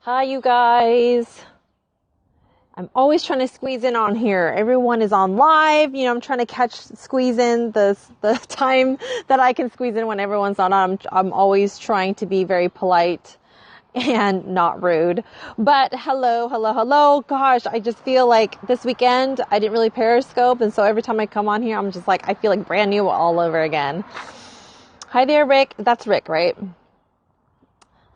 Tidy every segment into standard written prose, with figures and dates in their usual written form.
Hi, you guys. I'm always trying to squeeze in on here. Everyone is on live. I'm trying to squeeze in the time that I can squeeze in when everyone's on. I'm always trying to be very polite and not rude. But hello. Gosh, I just feel like this weekend I didn't really Periscope. And so every time I come on here, I'm just like, I feel like brand new all over again. Hi there, Rick. That's Rick, right?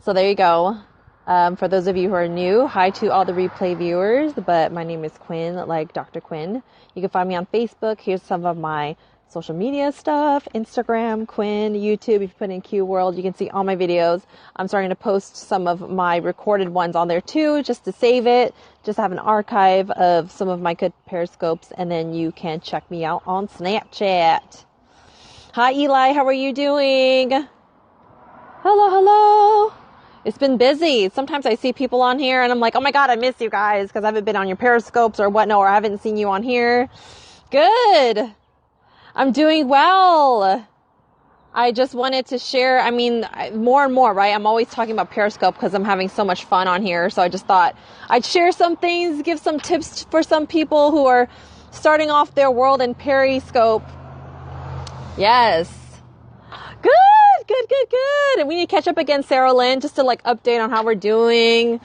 So there you go. For those of you who are new, hi to all the replay viewers, but my name is Qkwiin, like Dr. Qkwiin. You can find me on Facebook. Here's some of my social media stuff, Instagram, Qkwiin, YouTube. If you put in Q World, you can see all my videos. I'm starting to post some of my recorded ones on there too, just to save it, just have an archive of some of my good Periscopes, and then you can check me out on Snapchat. Hi, Eli. How are you doing? Hello. It's been busy. Sometimes I see people on here and I'm like, oh my God, I miss you guys because I haven't been on your Periscopes or whatnot, or I haven't seen you on here. Good. I'm doing well. I just wanted to share, more and more, right? I'm always talking about Periscope because I'm having so much fun on here. So I just thought I'd share some things, give some tips for some people who are starting off their world in Periscope. Yes. Good. And we need to catch up again, Sarah Lynn, just to update on how we're doing.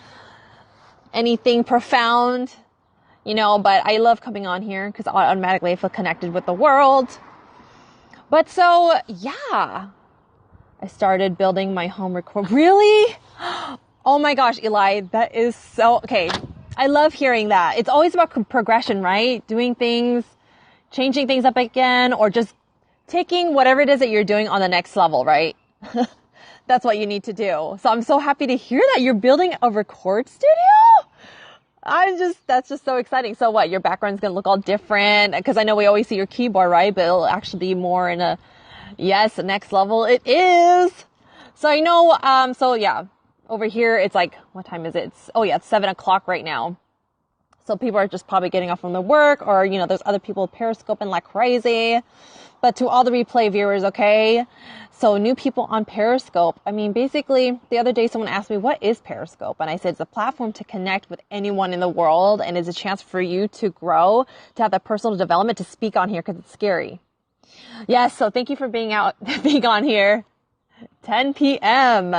Anything profound, but I love coming on here because automatically I feel connected with the world. But so, yeah, I started building my home record. Really? Oh my gosh, Eli, that is so, okay. I love hearing that. It's always about progression, right? Doing things, changing things up again, or just taking whatever it is that you're doing on the next level, right? That's what you need to do. So I'm so happy to hear that you're building a record studio. That's just so exciting. So what, your background's going to look all different? Because I know we always see your keyboard, right? But it'll actually be more in next level. It is. So so yeah, over here, it's like, what time is it? It's 7 o'clock right now. So people are just probably getting off from their work, or, there's other people periscoping like crazy. But to all the replay viewers, okay? So new people on Periscope. Basically, the other day someone asked me, what is Periscope? And I said, it's a platform to connect with anyone in the world, and it's a chance for you to grow, to have that personal development, to speak on here, because it's scary. Yes, so thank you for being on here. 10 p.m.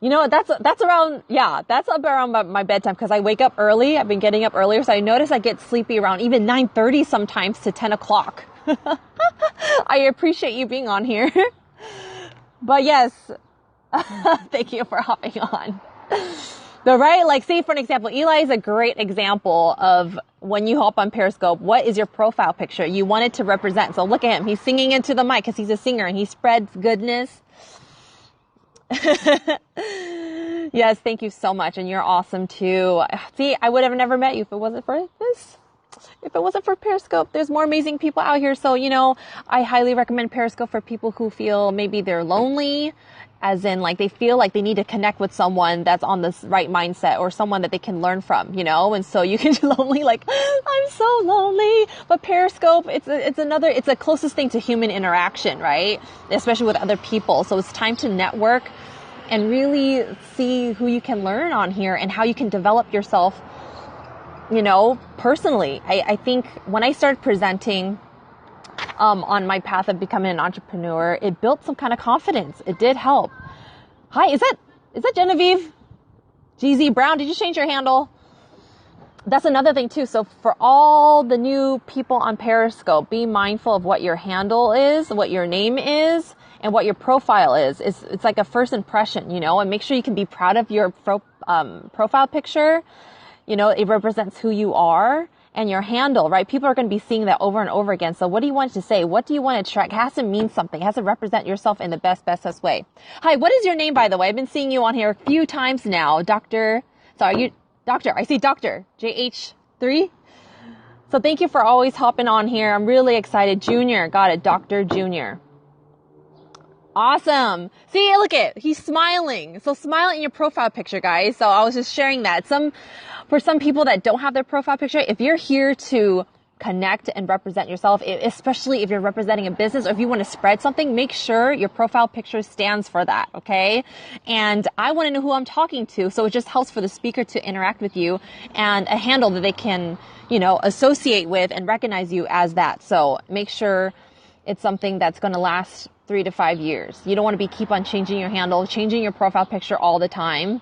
That's up around my bedtime because I wake up early. I've been getting up earlier, so I notice I get sleepy around even 9:30 sometimes to 10 o'clock. I appreciate you being on here. But yes, thank you for hopping on. But right, say for an example, Eli is a great example of when you hop on Periscope, what is your profile picture? You want it to represent. So look at him. He's singing into the mic because he's a singer and he spreads goodness. Yes, thank you so much. And you're awesome too. See, I would have never met you if it wasn't for this. If it wasn't for Periscope, there's more amazing people out here. So, I highly recommend Periscope for people who feel maybe they're lonely, as in they feel like they need to connect with someone that's on this right mindset, or someone that they can learn from, and so you can be lonely, I'm so lonely. But Periscope, it's the closest thing to human interaction, right? Especially with other people. So it's time to network and really see who you can learn on here and how you can develop yourself, personally. I think when I started presenting on my path of becoming an entrepreneur, it built some kind of confidence. It did help. Hi, is that Genevieve? GZ Brown, did you change your handle? That's another thing too. So for all the new people on Periscope, be mindful of what your handle is, what your name is, and what your profile is. It's like a first impression, and make sure you can be proud of your profile picture. It represents who you are, and your handle, right? People are going to be seeing that over and over again. So what do you want to say? What do you want to attract? It has to mean something. It has to represent yourself in the best way. Hi, what is your name, by the way? I've been seeing you on here a few times now. Doctor, I see Dr. JH3. So thank you for always hopping on here. I'm really excited. Junior, got it. Dr. Junior. Awesome. See, look he's smiling. So smile in your profile picture, guys. So I was just sharing that. For some people that don't have their profile picture, if you're here to connect and represent yourself, especially if you're representing a business or if you want to spread something, make sure your profile picture stands for that, okay? And I want to know who I'm talking to, so it just helps for the speaker to interact with you and a handle that they can, associate with and recognize you as that. So make sure it's something that's going to last 3 to 5 years. You don't want to keep on changing your handle, changing your profile picture all the time.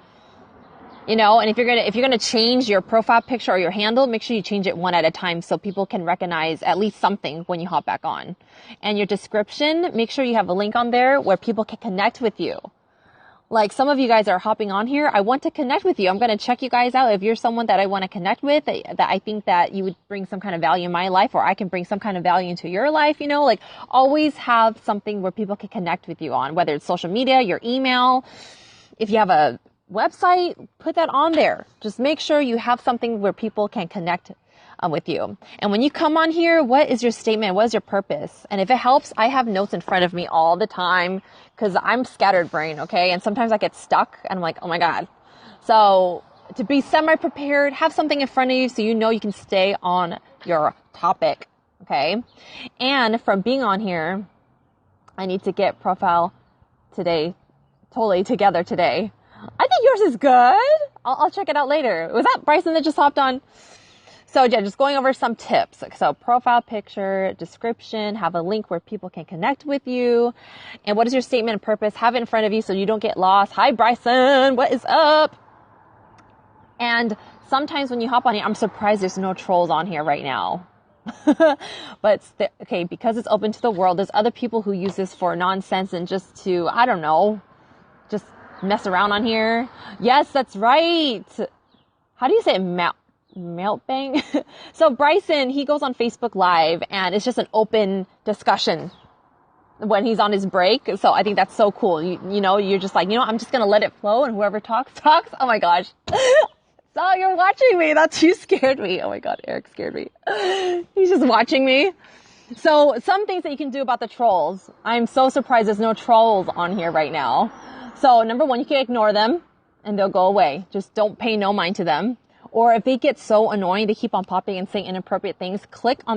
And if you're going to change your profile picture or your handle, make sure you change it one at a time so people can recognize at least something when you hop back on. And your description, make sure you have a link on there where people can connect with you. Like some of you guys are hopping on here. I want to connect with you. I'm going to check you guys out. If you're someone that I want to connect with, that I think that you would bring some kind of value in my life, or I can bring some kind of value into your life, always have something where people can connect with you on, whether it's social media, your email. If you have a website, put that on there. Just make sure you have something where people can connect with you. And when you come on here, what is your statement? What is your purpose? And if it helps, I have notes in front of me all the time because I'm scattered brain, okay? And sometimes I get stuck and I'm like, oh my God. So to be semi-prepared, have something in front of you so you can stay on your topic, okay? And from being on here, I need to get profile totally together today. I think yours is good. I'll check it out later. Was that Bryson that just hopped on? So yeah, just going over some tips. So profile picture, description, have a link where people can connect with you. And what is your statement and purpose? Have it in front of you so you don't get lost. Hi, Bryson. What is up? And sometimes when you hop on here, I'm surprised there's no trolls on here right now. But because it's open to the world, there's other people who use this for nonsense and just to, I don't know, just mess around on here. Yes, that's right. How do you say it? Meltbang? So Bryson, he goes on Facebook Live and it's just an open discussion when he's on his break. So I think that's so cool. You're just like, I'm just going to let it flow and whoever talks. Oh my gosh. So you're watching me. You scared me. Oh my God, Eric scared me. He's just watching me. So some things that you can do about the trolls. I'm so surprised there's no trolls on here right now. So number one, you can ignore them and they'll go away. Just don't pay no mind to them. Or if they get so annoying, they keep on popping and saying inappropriate things,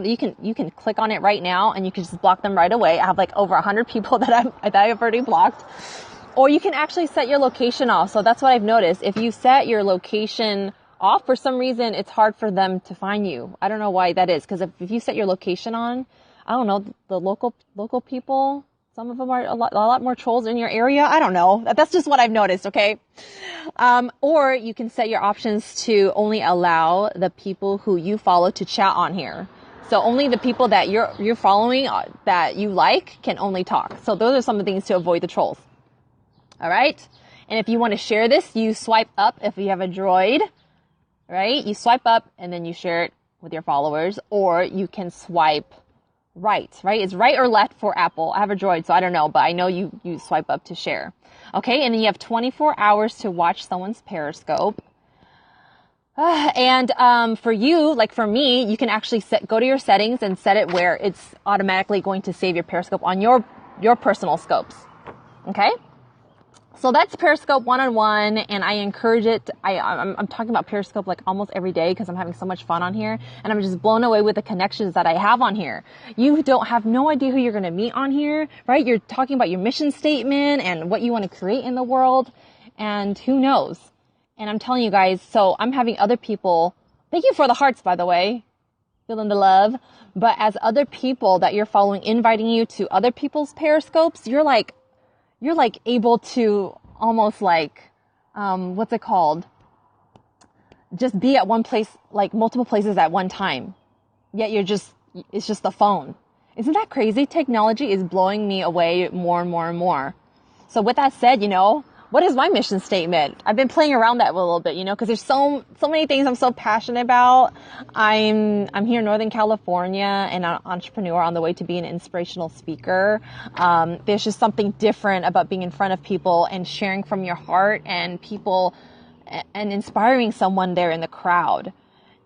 you can click on it right now and you can just block them right away. I have like over 100 people that I've already blocked. Or you can actually set your location off. So that's what I've noticed. If you set your location off, for some reason, it's hard for them to find you. I don't know why that is. Because if you set your location on, I don't know, the local people, some of them are a lot more trolls in your area. I don't know. That's just what I've noticed, okay? Or you can set your options to only allow the people who you follow to chat on here. So only the people that you're following that you like can only talk. So those are some of the things to avoid the trolls. All right? And if you want to share this, you swipe up if you have a Droid, right? You swipe up and then you share it with your followers, or you can swipe right? It's right or left for Apple. I have a Droid, so I don't know, but I know you swipe up to share. Okay, and then you have 24 hours to watch someone's Periscope. And for you, like for me, you can actually go to your settings and set it where it's automatically going to save your Periscope on your personal scopes. Okay? So that's Periscope one-on-one, and I encourage it. I'm talking about Periscope like almost every day because I'm having so much fun on here, and I'm just blown away with the connections that I have on here. You don't have no idea who you're going to meet on here, right? You're talking about your mission statement and what you want to create in the world, and who knows? And I'm telling you guys, so I'm having other people, thank you for the hearts, by the way, feeling the love, but as other people that you're following, inviting you to other people's Periscopes, you're like able to almost like, what's it called? Just be at one place, like multiple places at one time. Yet it's just the phone. Isn't that crazy? Technology is blowing me away more and more and more. So with that said, what is my mission statement? I've been playing around that a little bit, because there's so many things I'm so passionate about. I'm here in Northern California and an entrepreneur on the way to be an inspirational speaker. There's just something different about being in front of people and sharing from your heart and people and inspiring someone there in the crowd.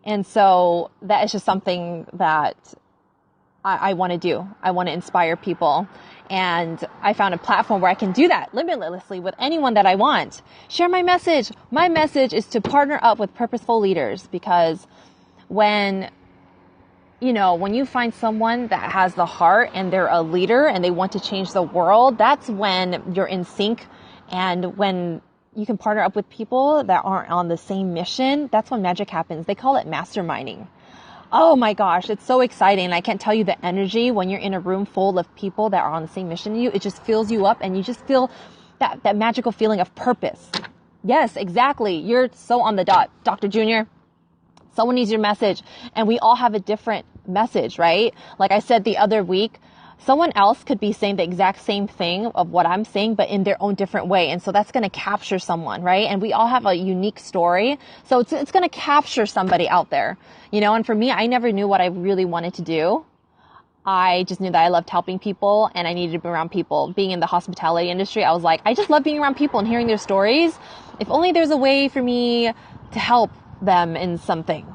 And so that is just something that I want to do. I want to inspire people. And I found a platform where I can do that limitlessly with anyone that I want. Share my message. My message is to partner up with purposeful leaders, because when when you find someone that has the heart and they're a leader and they want to change the world, that's when you're in sync. And when you can partner up with people that aren't on the same mission, that's when magic happens. They call it masterminding. Oh my gosh, it's so exciting. I can't tell you the energy when you're in a room full of people that are on the same mission as you. It just fills you up and you just feel that magical feeling of purpose. Yes, exactly. You're so on the dot, Dr. Junior. Someone needs your message, and we all have a different message, right? Like I said the other week, someone else could be saying the exact same thing of what I'm saying, but in their own different way. And so that's going to capture someone, right? And we all have a unique story. So it's going to capture somebody out there, and for me, I never knew what I really wanted to do. I just knew that I loved helping people and I needed to be around people. Being in the hospitality industry, I was like, I just love being around people and hearing their stories. If only there's a way for me to help them in something,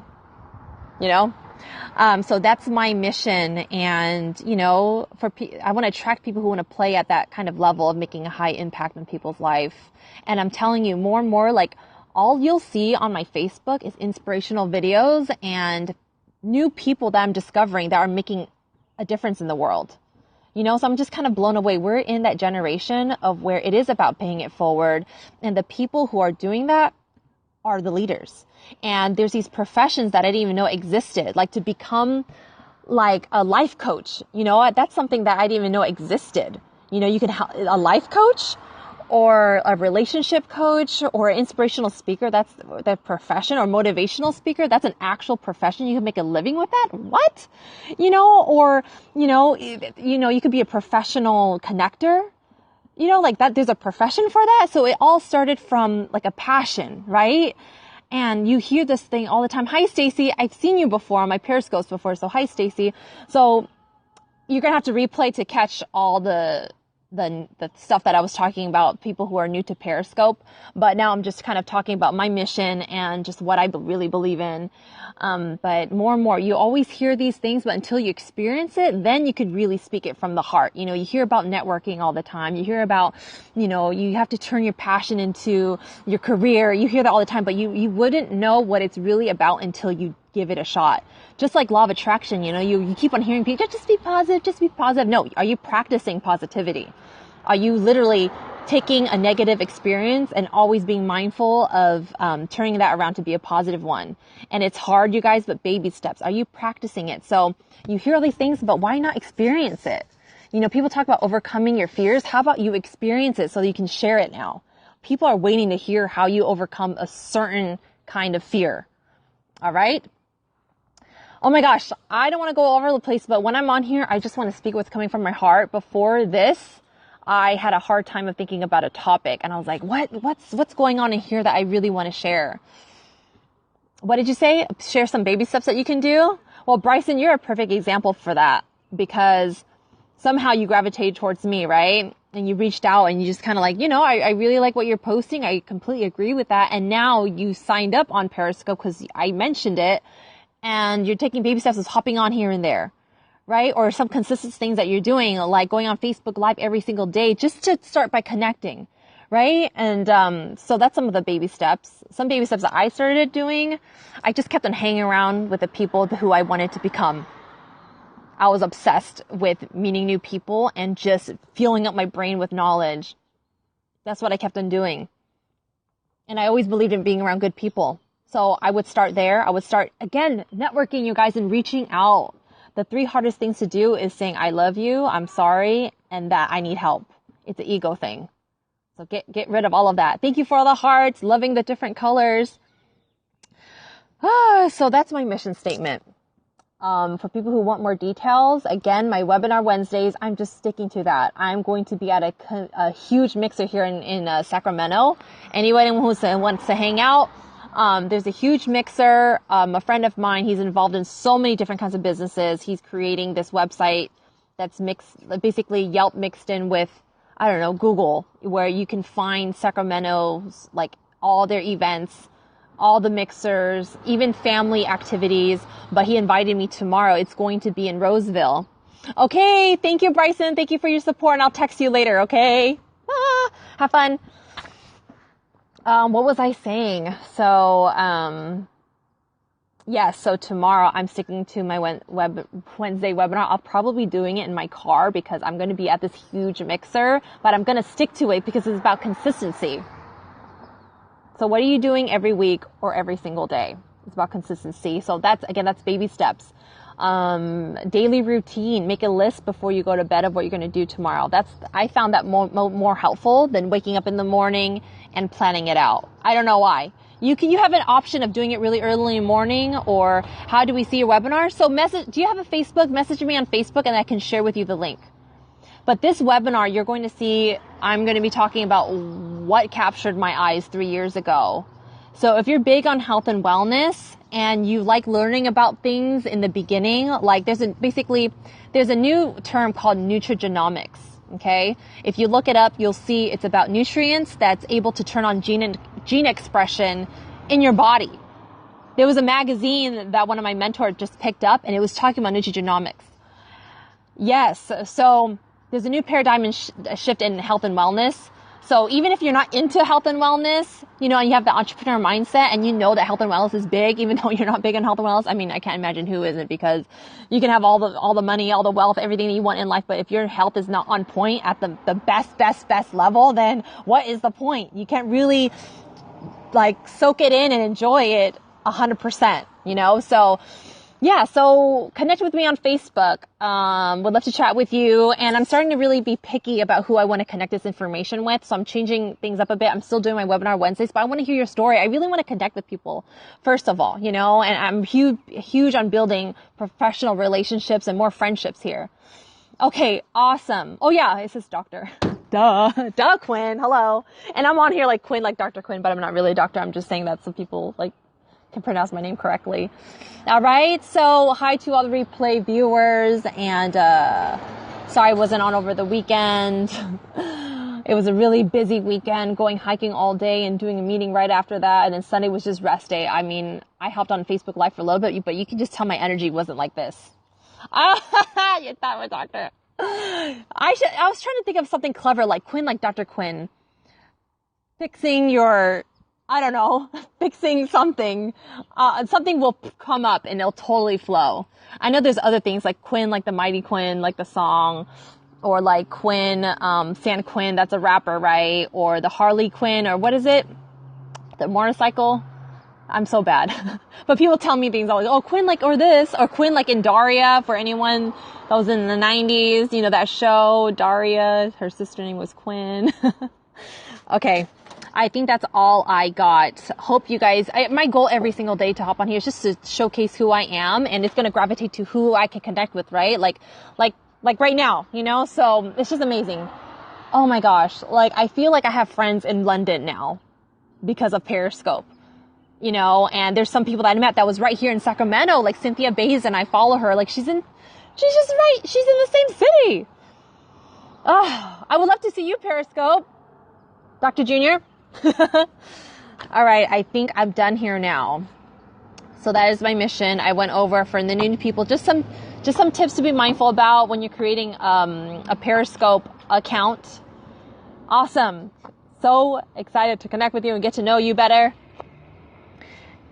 so that's my mission. And, I want to attract people who want to play at that kind of level of making a high impact on people's life. And I'm telling you more and more, like all you'll see on my Facebook is inspirational videos and new people that I'm discovering that are making a difference in the world. So I'm just kind of blown away. We're in that generation of where it is about paying it forward. And the people who are doing that are the leaders. And there's these professions that I didn't even know existed, like to become like a life coach. That's something that I didn't even know existed. You can help a life coach or a relationship coach or an inspirational speaker. That's the profession, or motivational speaker. That's an actual profession. You can make a living with that. What? You could be a professional connector. Like that, there's a profession for that. So it all started from like a passion, right? And you hear this thing all the time. Hi, Stacy. I've seen you before on my Periscopes before. So hi, Stacy. So you're going to have to replay to catch all the stuff that I was talking about, people who are new to Periscope. But now I'm just kind of talking about my mission and just what I really believe in. But more and more, you always hear these things, but until you experience it, then you could really speak it from the heart. You hear about networking all the time. You hear about, you have to turn your passion into your career. You hear that all the time, but you wouldn't know what it's really about until you give it a shot. Just like law of attraction, you keep on hearing people, just be positive, just be positive. No, are you practicing positivity? Are you literally taking a negative experience and always being mindful of turning that around to be a positive one? And it's hard, you guys, but baby steps. Are you practicing it? So you hear all these things, but why not experience it? People talk about overcoming your fears. How about you experience it so that you can share it now? People are waiting to hear how you overcome a certain kind of fear. All right? Oh my gosh, I don't want to go all over the place, but when I'm on here, I just want to speak what's coming from my heart. Before this, I had a hard time of thinking about a topic, and I was like, what's going on in here that I really want to share? What did you say? Share some baby steps that you can do? Well, Bryson, you're a perfect example for that, because somehow you gravitated towards me, right? And you reached out and you just kind of like, I really like what you're posting. I completely agree with that. And now you signed up on Periscope because I mentioned it, and you're taking baby steps, is hopping on here and there. Right? Or some consistent things that you're doing, like going on Facebook Live every single day, just to start by connecting. Right? And, so that's some of the baby steps. Some baby steps that I started doing, I just kept on hanging around with the people who I wanted to become. I was obsessed with meeting new people and just filling up my brain with knowledge. That's what I kept on doing. And I always believed in being around good people. So I would start there. I would start, again, networking, you guys, and reaching out. The 3 hardest things to do is saying, I love you, I'm sorry, and that I need help. It's an ego thing. So get rid of all of that. Thank you for all the hearts, loving the different colors. So that's my mission statement. For people who want more details, again, my webinar Wednesdays, I'm just sticking to that. I'm going to be at a huge mixer here in Sacramento. Anyone who wants to hang out, there's a huge mixer. A friend of mine, he's involved in so many different kinds of businesses. He's creating this website that's basically Yelp mixed in with, Google, where you can find Sacramento's, like all their events, all the mixers, even family activities. But he invited me tomorrow. It's going to be in Roseville. Okay. Thank you, Bryson. Thank you for your support, and I'll text you later. Okay. Have fun. What was I saying? So, Yes, so tomorrow I'm sticking to my Wednesday webinar. I'll probably be doing it in my car because I'm going to be at this huge mixer, but I'm going to stick to it because it's about consistency. So what are you doing every week or every single day? It's about consistency. So that's baby steps. Daily routine, make a list before you go to bed of what you're going to do tomorrow. I found that more helpful than waking up in the morning and planning it out. I don't know why. You have an option of doing it really early in the morning, or how do we see your webinar? So do you have a Facebook? Message me on Facebook and I can share with you the link. But this webinar, you're going to see, I'm going to be talking about what captured my eyes 3 years ago. So if you're big on health and wellness and you like learning about things in the beginning, like there's a new term called nutrigenomics. Okay. If you look it up, you'll see it's about nutrients that's able to turn on gene expression in your body. There was a magazine that one of my mentors just picked up and it was talking about nutrigenomics. Yes. So there's a new paradigm shift in health and wellness. So even if you're not into health and wellness, and you have the entrepreneur mindset and you know that health and wellness is big, even though you're not big on health and wellness. I mean, I can't imagine who isn't, because you can have all the money, all the wealth, everything that you want in life. But if your health is not on point at the best level, then what is the point? You can't really soak it in and enjoy it 100%, So yeah, so connect with me on Facebook. Would love to chat with you. And I'm starting to really be picky about who I want to connect this information with. So I'm changing things up a bit. I'm still doing my webinar Wednesdays, but I want to hear your story. I really want to connect with people, first of all, and I'm huge on building professional relationships and more friendships here. Okay, awesome. Oh yeah, it says doctor. Duh, Qkwiin. Hello. And I'm on here like Qkwiin, like Dr. Qkwiin, but I'm not really a doctor. I'm just saying that so people can pronounce my name correctly. All right. So hi to all the replay viewers, and sorry I wasn't on over the weekend. It was a really busy weekend, going hiking all day and doing a meeting right after that. And then Sunday was just rest day. I mean, I hopped on Facebook Live for a little bit, but you can just tell my energy wasn't like this. You thought we're doctor. I was trying to think of something clever like Qkwiin, like Dr. Qkwiin. Fixing something. Something will come up and it'll totally flow. I know there's other things like Qkwiin, like the Mighty Qkwiin, like the song, or like Qkwiin, San Qkwiin, that's a rapper, right? Or the Harley Qkwiin, or what is it? The motorcycle? I'm so bad. But people tell me things always, oh, Qkwiin or this, or Qkwiin in Daria, for anyone that was in the 90s, that show, Daria, her sister name was Qkwiin. Okay. I think that's all I got. Hope you guys, my goal every single day to hop on here is just to showcase who I am, and it's going to gravitate to who I can connect with, right? Like right now, so it's just amazing. Oh my gosh. I feel like I have friends in London now because of Periscope, and there's some people that I met that was right here in Sacramento, like Cynthia Bays, and I follow her. She's in the same city. Oh, I would love to see you, Periscope. Dr. Junior. All right, I think I'm done here now. So that is my mission. I went over for the new people, just some tips to be mindful about when you're creating a Periscope account. Awesome. So excited to connect with you and get to know you better.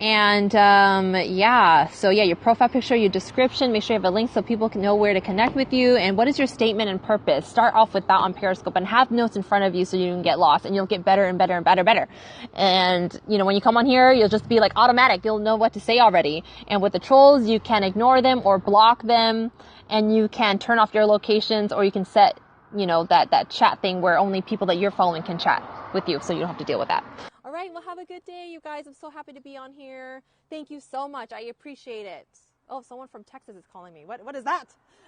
And your profile picture, your description, make sure you have a link so people can know where to connect with you. And what is your statement and purpose? Start off with that on Periscope and have notes in front of you so you don't get lost, and you'll get better and better and better. And when you come on here, you'll just be automatic. You'll know what to say already. And with the trolls, you can ignore them or block them, and you can turn off your locations, or you can set that chat thing where only people that you're following can chat with you, so you don't have to deal with that. All right, well, have a good day, you guys. I'm so happy to be on here. Thank you so much. I appreciate it. Oh, someone from Texas is calling me. What is that?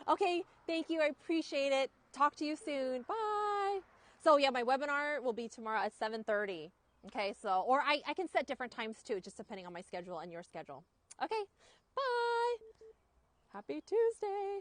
Okay, thank you. I appreciate it. Talk to you soon. Bye. So yeah, my webinar will be tomorrow at 7:30. Okay, so, or I can set different times too, just depending on my schedule and your schedule. Okay, bye. Happy Tuesday.